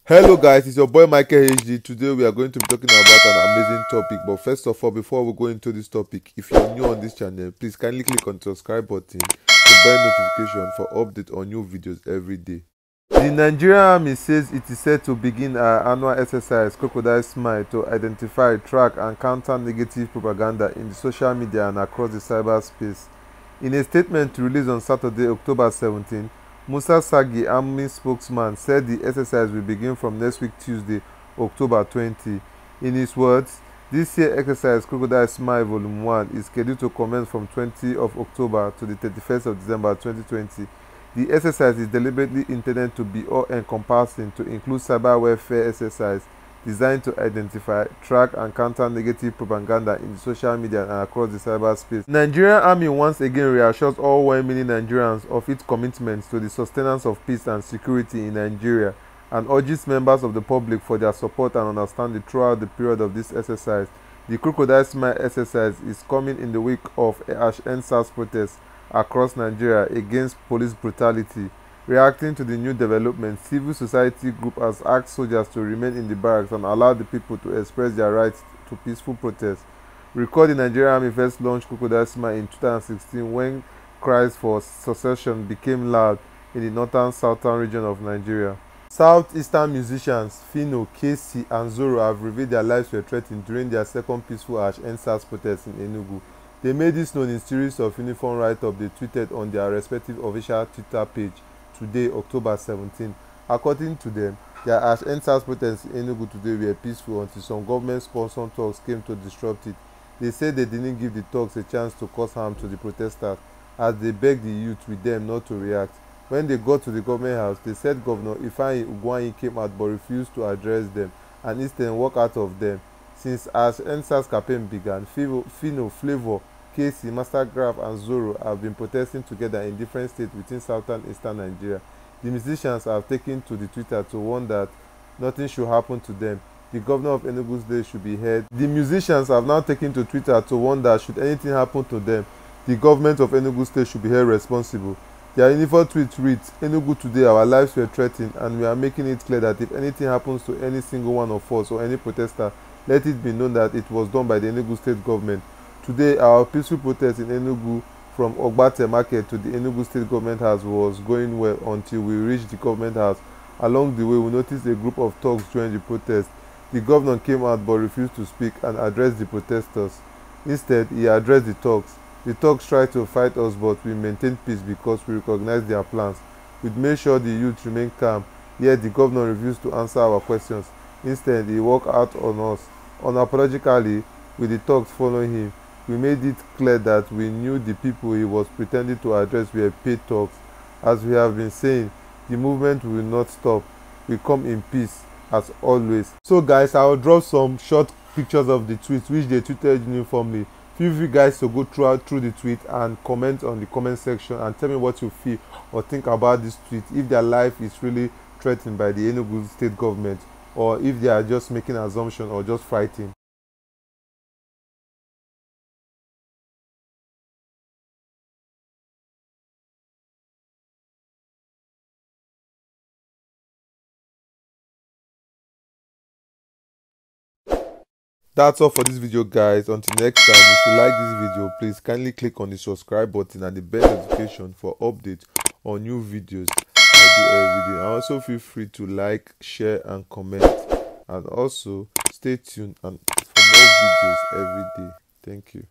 Hello guys, it's your boy Michael HD. Today we are going to be talking about an amazing topic. But first of all, before we go into this topic, if you're new on this channel, please kindly click on the subscribe button to bell notification for update on new videos every day. The Nigerian Army says it is set to begin an annual exercise Crocodile Smile to identify, track and counter negative propaganda in the social media and across the cyberspace. In a statement released on Saturday, October 17, Musa Sagi, Army spokesman, said the exercise will begin from next week Tuesday, October 20. In his words, this year's exercise Crocodile Smile Volume 1 is scheduled to commence from 20 of October to the 31st of December 2020. The exercise is deliberately intended to be all-encompassing to include cyber warfare exercise designed to identify, track and counter negative propaganda in the social media and across the cyberspace. The Nigerian Army once again reassures all 1 million Nigerians of its commitment to the sustenance of peace and security in Nigeria and urges members of the public for their support and understanding throughout the period of this exercise. The Crocodile Smile exercise is coming in the wake of EndSARS protests across Nigeria against police brutality. Reacting to the new development, civil society group has asked soldiers to remain in the barracks and allow the people to express their rights to peaceful protest. Recall the Nigerian Army first launched Crocodile Smile in 2016 when cries for secession became loud in the northern-southern region of Nigeria. Southeastern musicians Phyno, KC and Zoro have revealed their lives were threatened during their second peaceful EndSARS protest in Enugu. They made this known in a series of uniform write-ups they tweeted on their respective official Twitter page today, October 17. According to them, their EndSARS protests in Enugu today were peaceful until some government-sponsored talks came to disrupt it. They said they didn't give the talks a chance to cause harm to the protesters, as they begged the youth with them not to react. When they got to the government house, they said Governor Ifeanyi Ugwuanyi came out but refused to address them and instead walked out of them. Since EndSARS campaign began, Phyno, Flavour, KC, Mastergraph and Zoro have been protesting together in different states within southern eastern Nigeria. The musicians have taken to the Twitter to warn that nothing should happen to them. The governor of Enugu State should be heard. The musicians have now taken to Twitter to warn that should anything happen to them, the government of Enugu State should be held responsible. Their uniform tweet reads, "Enugu today, our lives were threatened and we are making it clear that if anything happens to any single one of us or any protester, let it be known that it was done by the Enugu State government. Today, our peaceful protest in Enugu from Ogbate Market to the Enugu State Government House was going well until we reached the Government House. Along the way, we noticed a group of thugs joined the protest. The governor came out but refused to speak and address the protesters. Instead, he addressed the thugs. The thugs tried to fight us, but we maintained peace because we recognized their plans. We made sure the youth remained calm, yet the governor refused to answer our questions. Instead, he walked out on us. Unapologetically, with the thugs following him, we made it clear that we knew the people he was pretending to address were paid thugs. As we have been saying, the movement will not stop. We come in peace, as always." So guys, I will drop some short pictures of the tweets which they tweeted uniformly. Feel free guys to go through the tweet and comment on the comment section and tell me what you feel or think about this tweet, if their life is really threatened by the Enugu State government or if they are just making an assumption or just fighting. That's all for this video guys. Until next time, if you like this video, please kindly click on the subscribe button and the bell notification for updates on new videos I do every day. And also feel free to like, share and comment, and also stay tuned and for more videos every day. Thank you.